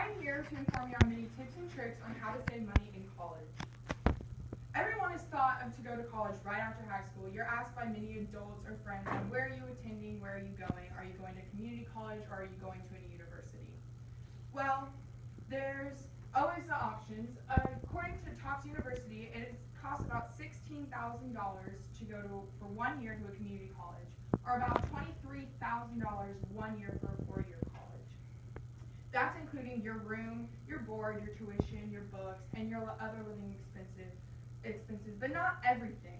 I am here to inform you on many tips and tricks on how to save money in college. Everyone has thought of to go to college right after high school. You're asked by many adults or friends, where are you attending, where are you going? Are you going to community college or are you going to a university? Well, there's always the options. According to Tufts University, it costs about $16,000 to go for 1 year to a community college, or about $23,000 1 year for a 4-year college. That's including your room, your board, your tuition, your books, and your other living expenses, but not everything.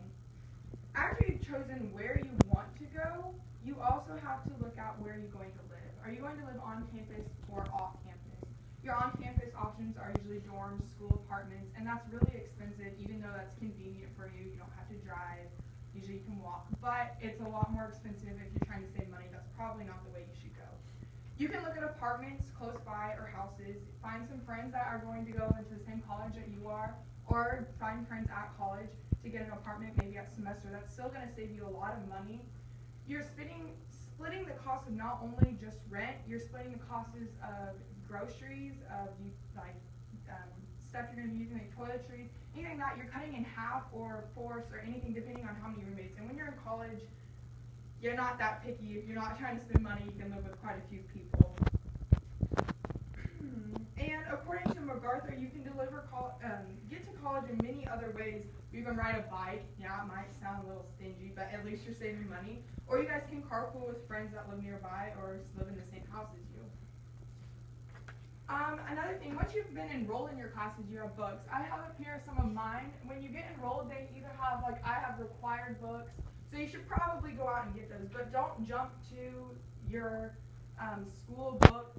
After you've chosen where you want to go, you also have to look at where you're going to live. Are you going to live on campus or off campus? Your on-campus options are usually dorms, school apartments, and that's really expensive, even though that's convenient for you. You don't have to drive. Usually you can walk, but it's a lot more expensive if you're trying to save money. That's probably not the way you should go. You can look at apartments close by or houses. Find some friends that are going to go into the same college that you are, or find friends at college to get an apartment maybe at semester. That's still going to save you a lot of money. You're splitting the cost of not only just rent, you're splitting the costs of groceries, of stuff you're going to be using like toiletries, anything that you're cutting in half or fourths or anything depending on how many roommates. And when you're in college, you're not that picky. If you're not trying to spend money, you can live with quite a few people. And according to MacArthur, you can get to college in many other ways. You can ride a bike. Yeah, it might sound a little stingy, but at least you're saving money. Or you guys can carpool with friends that live nearby or live in the same house as you. Another thing, once you've been enrolled in your classes, you have books. I have up here some of mine. When you get enrolled, they either have, I have required books, so you should probably go out and get those, but don't jump to your school book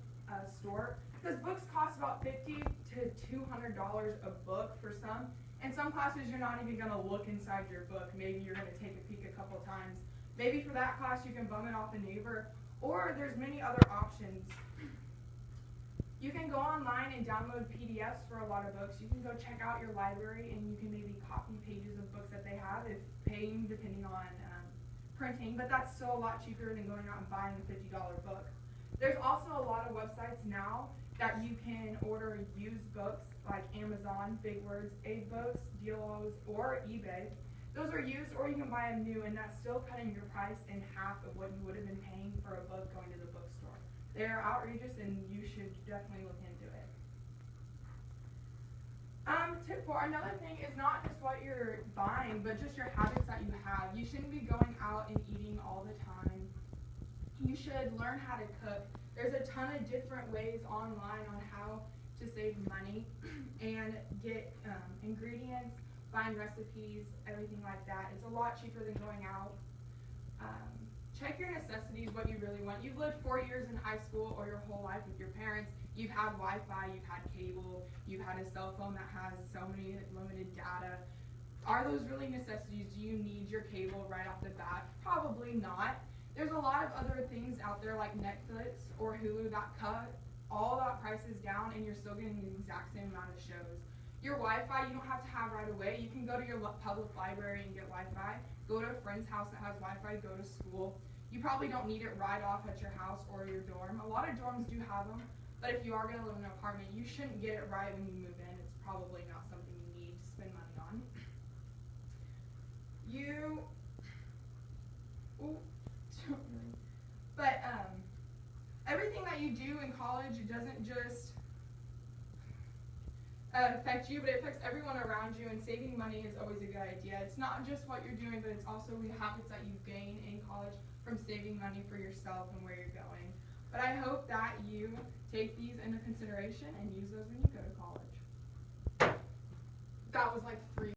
store, because books cost about $50 to $200 a book for some, and some classes you're not even going to look inside your book. Maybe you're going to take a peek a couple times. Maybe for that class you can bum it off a neighbor, or there's many other options. You can go online and download PDFs for a lot of books. You can go check out your library and you can maybe copy pages of books that they have, if paying depending on printing, but that's still a lot cheaper than going out and buying a $50 book. There's also a lot of websites now that you can order used books like Amazon, Big Words, AbeBooks, Dealos, or eBay. Those are used, or you can buy them new, and that's still cutting your price in half of what you would have been paying for a book going to the bookstore. They're outrageous, and you should definitely look into it. Tip 4, another thing is not just what you're buying, but just your habits that you have. You shouldn't be going out and eating all the time. You should learn how to cook. There's a ton of different ways online on how to save money and get ingredients, find recipes, everything like that. It's a lot cheaper than going out. Check your necessities, what you really want. You've lived 4 years in high school or your whole life with your parents. You've had Wi-Fi, you've had cable, you've had a cell phone that has so many limited data. Are those really necessities? Do you need your cable right off the bat? Probably not. There's a lot of other things out there like Netflix or Hulu that cut all that prices down and you're still getting the exact same amount of shows. Your Wi-Fi you don't have to have right away. You can go to your public library and get Wi-Fi. Go to a friend's house that has Wi-Fi. Go to school. You probably don't need it right off at your house or your dorm. A lot of dorms do have them, but if you are going to live in an apartment, you shouldn't get it right when you move in. It's probably not something you need to spend money on. Everything that you do in college, it doesn't just affect you, but it affects everyone around you, and saving money is always a good idea. It's not just what you're doing, but it's also the habits that you gain in college from saving money for yourself and where you're going. But I hope that you take these into consideration and use those when you go to college. That was like